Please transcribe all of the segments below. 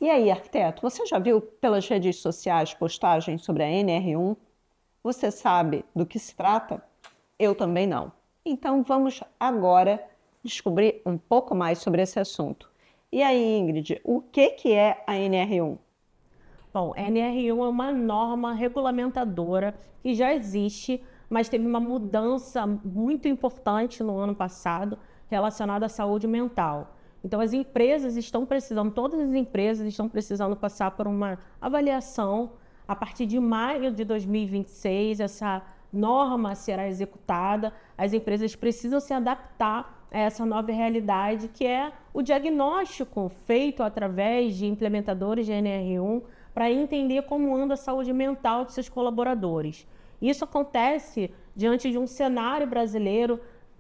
E aí, arquiteto, você já viu pelas redes sociais postagens sobre a NR1? Você sabe do que se trata? Eu também não. Então vamos agora descobrir um pouco mais sobre esse assunto. E aí, Ingrid, o que é a NR1? Bom, a NR1 é uma norma regulamentadora que já existe, mas teve uma mudança muito importante no ano passado relacionada à saúde mental. Então, as empresas estão precisando, todas as empresas estão precisando passar por uma avaliação. A partir de maio de 2026, essa norma será executada. As empresas precisam se adaptar a essa nova realidade, que é o diagnóstico feito através de implementadores de NR1 para entender como anda a saúde mental de seus colaboradores. Isso acontece diante de um cenário brasileiro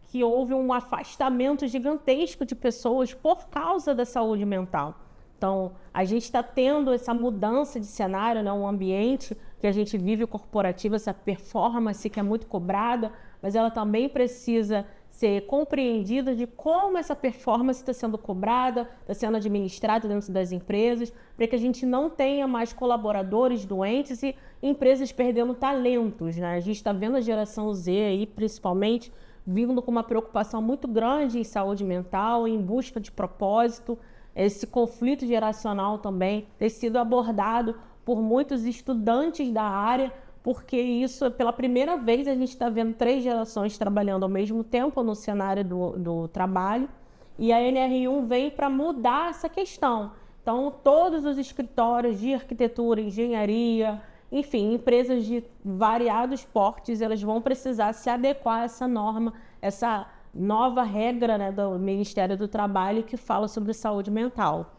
que houve um afastamento gigantesco de pessoas por causa da saúde mental. Então, a gente está tendo essa mudança de cenário, né? Um ambiente que a gente vive corporativo, essa performance que é muito cobrada, mas ela também precisa ser compreendida de como essa performance está sendo cobrada, está sendo administrada dentro das empresas, para que a gente não tenha mais colaboradores doentes e empresas perdendo talentos, né? A gente está vendo a geração Z aí, principalmente, vindo com uma preocupação muito grande em saúde mental, em busca de propósito. Esse conflito geracional também tem sido abordado por muitos estudantes da área, porque isso, pela primeira vez, a gente está vendo 3 gerações trabalhando ao mesmo tempo no cenário do trabalho, e a NR1 vem para mudar essa questão. Então, todos os escritórios de arquitetura, engenharia, enfim, empresas de variados portes, elas vão precisar se adequar a essa norma, essa nova regra, né, do Ministério do Trabalho que fala sobre saúde mental.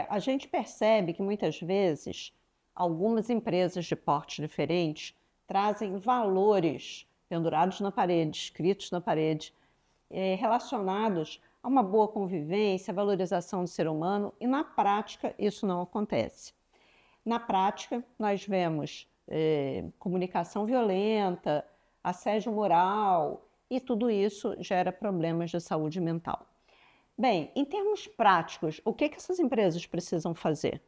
A gente percebe que muitas vezes algumas empresas de portes diferentes trazem valores pendurados na parede, escritos na parede, relacionados a uma boa convivência, valorização do ser humano, e na prática isso não acontece. Na prática, nós vemos comunicação violenta, assédio moral, e tudo isso gera problemas de saúde mental. Bem, em termos práticos, o que essas empresas precisam fazer?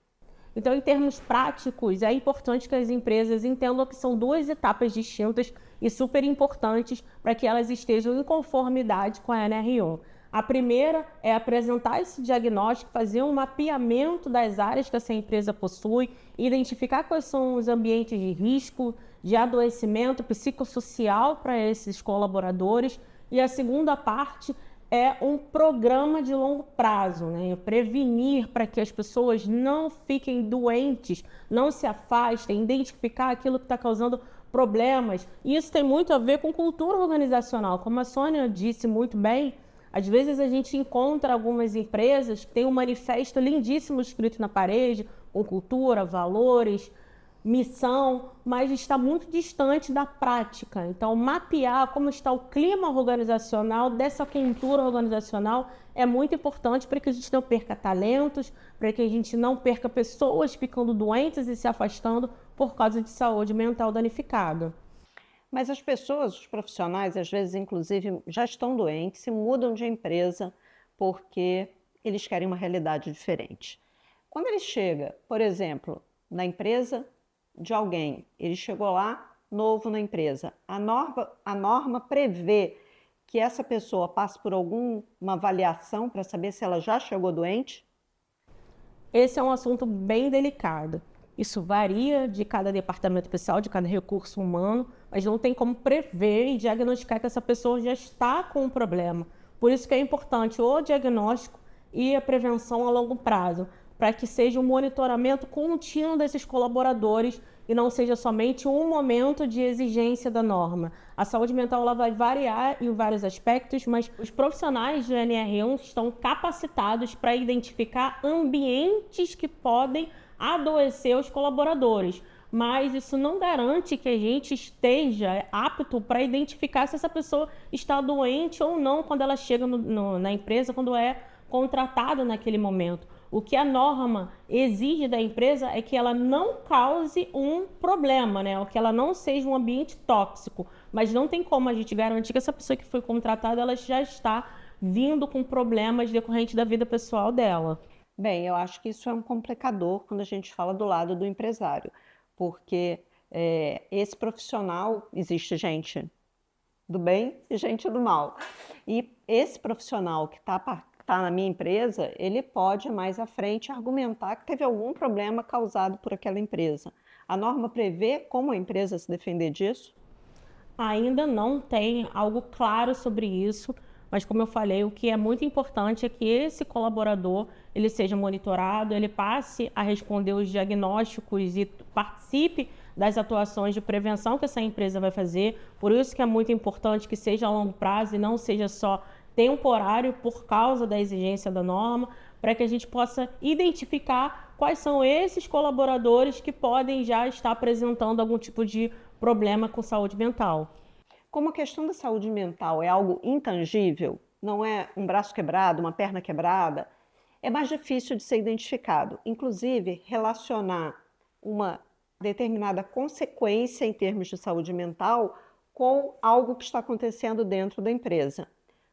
Então, em termos práticos, é importante que as empresas entendam que são 2 etapas distintas e super importantes para que elas estejam em conformidade com a NR1. A primeira é apresentar esse diagnóstico, fazer um mapeamento das áreas que essa empresa possui, identificar quais são os ambientes de risco, de adoecimento psicossocial para esses colaboradores. E a segunda parte é um programa de longo prazo, né? Prevenir para que as pessoas não fiquem doentes, não se afastem, identificar aquilo que está causando problemas. E isso tem muito a ver com cultura organizacional. Como a Sônia disse muito bem, às vezes a gente encontra algumas empresas que têm um manifesto lindíssimo escrito na parede, com cultura, valores, missão, mas está muito distante da prática. Então, mapear como está o clima organizacional, dessa cultura organizacional, é muito importante para que a gente não perca talentos, para que a gente não perca pessoas ficando doentes e se afastando por causa de saúde mental danificada. Mas as pessoas, os profissionais, às vezes, inclusive, já estão doentes, se mudam de empresa porque eles querem uma realidade diferente. Quando ele chega, por exemplo, na empresa de alguém, ele chegou lá, novo na empresa, a norma prevê que essa pessoa passe por alguma avaliação para saber se ela já chegou doente? Esse é um assunto bem delicado. Isso varia de cada departamento pessoal, de cada recurso humano, mas não tem como prever e diagnosticar que essa pessoa já está com um problema. Por isso que é importante o diagnóstico e a prevenção a longo prazo, para que seja um monitoramento contínuo desses colaboradores e não seja somente um momento de exigência da norma. A saúde mental ela vai variar em vários aspectos, mas os profissionais do NR1 estão capacitados para identificar ambientes que podem adoecer os colaboradores, mas isso não garante que a gente esteja apto para identificar se essa pessoa está doente ou não quando ela chega na empresa, quando é contratada naquele momento. O que a norma exige da empresa é que ela não cause um problema, né? Ou que ela não seja um ambiente tóxico, mas não tem como a gente garantir que essa pessoa que foi contratada ela já está vindo com problemas decorrentes da vida pessoal dela. Bem, eu acho que isso é um complicador quando a gente fala do lado do empresário, porque esse profissional, existe gente do bem e gente do mal. E esse profissional que está na minha empresa, ele pode mais à frente argumentar que teve algum problema causado por aquela empresa. A norma prevê como a empresa se defender disso? Ainda não tem algo claro sobre isso, mas como eu falei, o que é muito importante é que esse colaborador ele seja monitorado, ele passe a responder os diagnósticos e participe das atuações de prevenção que essa empresa vai fazer. Por isso que é muito importante que seja a longo prazo e não seja só temporário por causa da exigência da norma, para que a gente possa identificar quais são esses colaboradores que podem já estar apresentando algum tipo de problema com saúde mental. Como a questão da saúde mental é algo intangível, não é um braço quebrado, uma perna quebrada, é mais difícil de ser identificado. Inclusive, relacionar uma determinada consequência em termos de saúde mental com algo que está acontecendo dentro da empresa.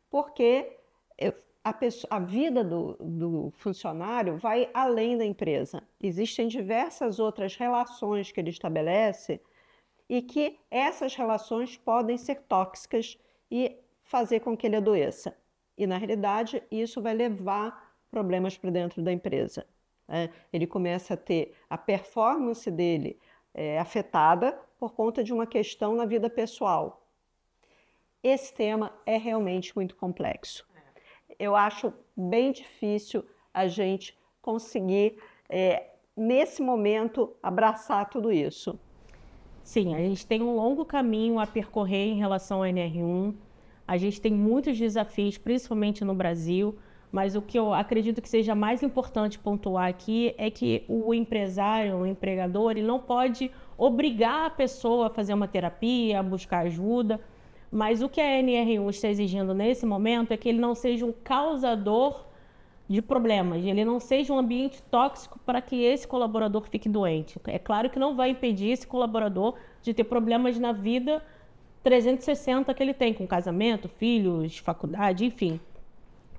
Porque a vida do funcionário vai além da empresa. Existem diversas outras relações que ele estabelece e que essas relações podem ser tóxicas e fazer com que ele adoeça. E, na realidade, isso vai levar problemas para dentro da empresa. Ele começa a ter a performance dele afetada por conta de uma questão na vida pessoal. Esse tema é realmente muito complexo. Eu acho bem difícil a gente conseguir, nesse momento, abraçar tudo isso. Sim, a gente tem um longo caminho a percorrer em relação ao NR1. A gente tem muitos desafios, principalmente no Brasil, mas o que eu acredito que seja mais importante pontuar aqui é que o empresário, o empregador, ele não pode obrigar a pessoa a fazer uma terapia, a buscar ajuda, mas o que a NR1 está exigindo nesse momento é que ele não seja um causador de problemas, ele não seja um ambiente tóxico para que esse colaborador fique doente. É claro que não vai impedir esse colaborador de ter problemas na vida 360 que ele tem, com casamento, filhos, faculdade, enfim.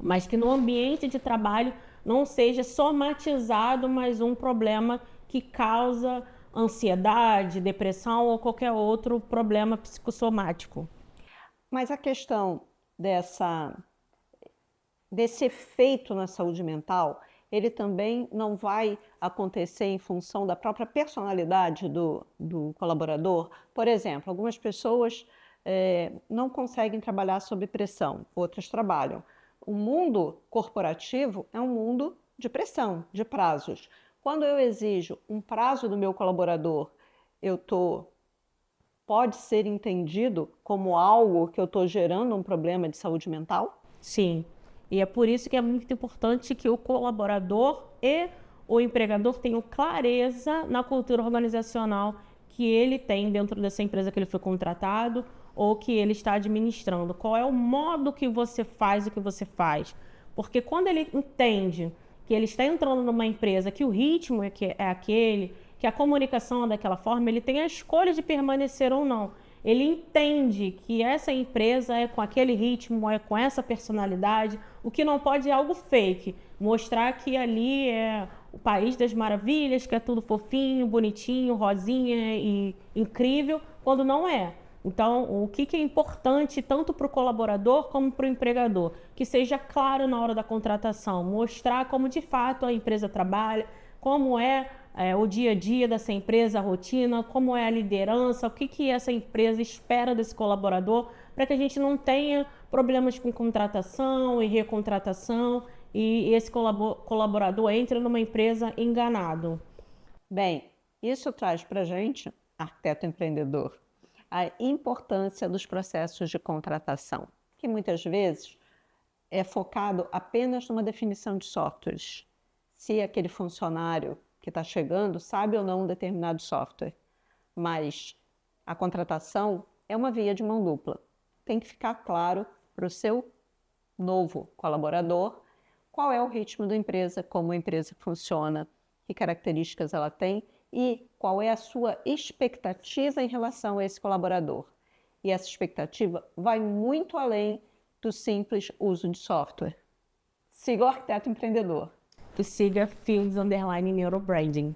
Mas que no ambiente de trabalho não seja somatizado mais um problema que causa ansiedade, depressão ou qualquer outro problema psicossomático. Mas a questão desse efeito na saúde mental, ele também não vai acontecer em função da própria personalidade do colaborador. Por exemplo, algumas pessoas não conseguem trabalhar sob pressão, outras trabalham. O mundo corporativo é um mundo de pressão, de prazos. Quando eu exijo um prazo do meu colaborador, pode ser entendido como algo que eu estou gerando um problema de saúde mental? Sim, e é por isso que é muito importante que o colaborador e o empregador tenham clareza na cultura organizacional que ele tem dentro dessa empresa que ele foi contratado ou que ele está administrando. Qual é o modo que você faz o que você faz? Porque quando ele entende que ele está entrando numa empresa que o ritmo é aquele, que a comunicação é daquela forma, ele tem a escolha de permanecer ou não. Ele entende que essa empresa é com aquele ritmo, é com essa personalidade. O que não pode é algo fake. Mostrar que ali é o país das maravilhas, que é tudo fofinho, bonitinho, rosinha e incrível, quando não é. Então, o que é importante tanto para o colaborador como para o empregador? Que seja claro na hora da contratação, mostrar como de fato a empresa trabalha, como é o dia a dia dessa empresa, a rotina, como é a liderança, o que essa empresa espera desse colaborador, para que a gente não tenha problemas com contratação e recontratação e esse colaborador entre numa empresa enganado. Bem, isso traz para a gente, arquiteto empreendedor, a importância dos processos de contratação, que muitas vezes é focado apenas numa definição de softwares. Se aquele funcionário que está chegando sabe ou não um determinado software, mas a contratação é uma via de mão dupla. Tem que ficar claro para o seu novo colaborador qual é o ritmo da empresa, como a empresa funciona, que características ela tem e qual é a sua expectativa em relação a esse colaborador. E essa expectativa vai muito além do simples uso de software. Siga o arquiteto empreendedor. siga Fields _Neurobranding.